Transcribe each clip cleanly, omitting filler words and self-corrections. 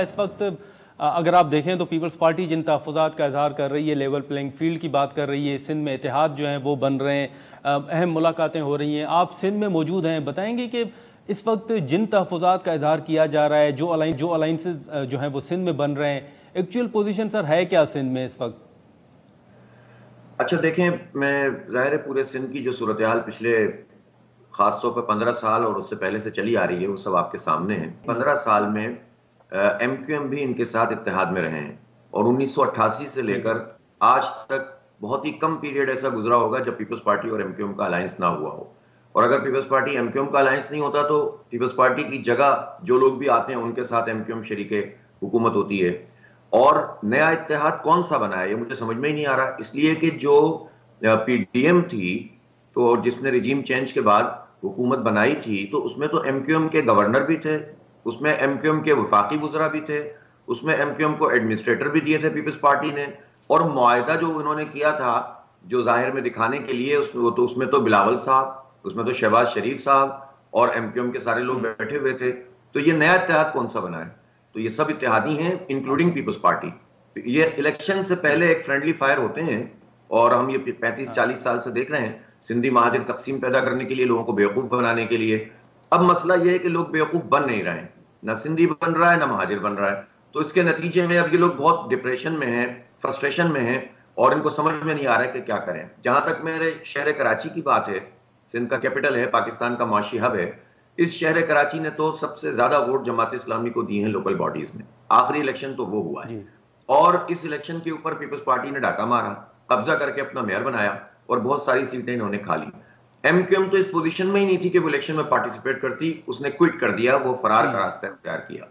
इस वक्त अगर आप देखें तो पीपल्स पार्टी जिन तहफ़्फ़ुज़ात का इजहार कर रही है, लेवल प्लेइंग फील्ड की बात कर रही है, सिंध में इत्तेहाद जो हैं वो बन रहे हैं, अहम मुलाकातें हो रही हैं। आप सिंध में मौजूद हैं, बताएंगे कि इस वक्त जिन तहफ़्फ़ुज़ात का इजहार किया जा रहा है, जो अलाइंसेस जो हैं वो सिंध में बन रहे हैं, एक्चुअल पोजीशन सर है क्या सिंध में इस वक्त? अच्छा देखें, मैं ज़ाहिर है पूरे सिंध की जो सूरत हाल पिछले ख़ास तौर पर 15 साल और उससे पहले से चली आ रही है, वो सब आपके सामने है। 15 साल में एमक्यूएम भी इनके साथ इत्तेहाद में रहे हैं और 1988 से जी लेकर आज तक बहुत ही कम पीरियड ऐसा गुजरा होगा जब पीपल्स पार्टी और एमक्यूएम का अलायंस ना हुआ हो। और अगर पीपल्स पार्टी एमक्यूएम का अलायंस नहीं होता तो पीपल्स पार्टी की जगह जो लोग भी आते हैं उनके साथ एमक्यूएम शरीके हुकूमत होती है। और नया इत्तेहाद कौन सा बना है ये मुझे समझ में ही नहीं आ रहा, इसलिए कि जो पीडीएम थी तो जिसने रिजीम चेंज के बाद हुकूमत बनाई थी तो उसमें तो एमक्यूएम के गवर्नर भी थे, उसमें एमक्यूएम के वफाकी वज़रा भी थे, उसमें एमक्यूएम को एडमिनिस्ट्रेटर भी दिए थे पीपल्स पार्टी ने। और मुआहदा जो उन्होंने किया था जो जाहिर में दिखाने के लिए उसमें तो बिलावल साहब, उसमें तो शहबाज शरीफ साहब और एमक्यूएम के सारे लोग बैठे हुए थे। तो ये नया इत्तेहाद कौन सा बना है? तो ये सब इत्तेहादी हैं इंक्लूडिंग अच्छा पीपल्स पार्टी। ये इलेक्शन से पहले एक फ्रेंडली फायर होते हैं और हम ये 35-40 साल से देख रहे हैं, सिंधी महाजर तकसीम पैदा करने के लिए, लोगों को बेवकूफ बनाने के लिए। अब मसला ये है कि लोग बेवकूफ बन नहीं रहे हैं, ना सिंधी बन रहा है ना महाजिर बन रहा है। तो इसके नतीजे में अब ये लोग बहुत डिप्रेशन में हैं, फ्रस्ट्रेशन में हैं और इनको समझ में नहीं आ रहा है कि क्या करें। जहां तक मेरे शहर कराची की बात है, सिंध का कैपिटल है, पाकिस्तान का माशी हब है, इस शहर कराची ने तो सबसे ज्यादा वोट जमात इस्लामी को दिए हैं लोकल बॉडीज में। आखिरी इलेक्शन तो वो हुआ है जी। और इस इलेक्शन के ऊपर पीपल्स पार्टी ने डाका मारा, कब्जा करके अपना मेयर बनाया और बहुत सारी सीटें इन्होंने खा ली। एमक्यूएम तो इस पोजीशन में ही नहीं थी कि वो इलेक्शन में पार्टिसिपेट करती, उसने क्विट कर दिया, वो फरार का रास्ता इख्तियार किया।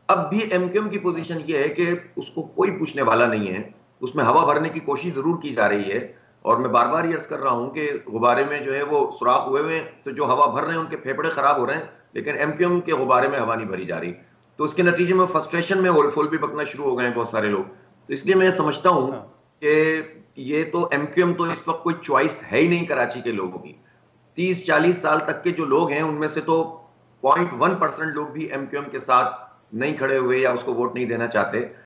अब भी एमक्यूएम की पोजीशन ये है कि उसको कोई पूछने वाला नहीं है, उसमें हवा भरने की कोशिश जरूर की जा रही है। और मैं बार बार ये अर्ज कर रहा हूं कि गुब्बारे में जो है वो सुराख हुए हुए हैं, तो जो हवा भर रहे हैं उनके फेफड़े खराब हो रहे हैं, लेकिन एमक्यूएम के गुब्बारे में हवा नहीं भरी जा रही। तो उसके नतीजे में फ्रस्ट्रेशन में होल भी पकना शुरू हो गए हैं बहुत सारे लोग। तो इसलिए मैं समझता हूं हाँ। कि ये तो एमक्यूएम तो इस वक्त कोई चॉइस है ही नहीं कराची के लोगों की। 30-40 साल तक के जो लोग हैं उनमें से तो 0.1% लोग भी एमक्यूएम के साथ नहीं खड़े हुए या उसको वोट नहीं देना चाहते।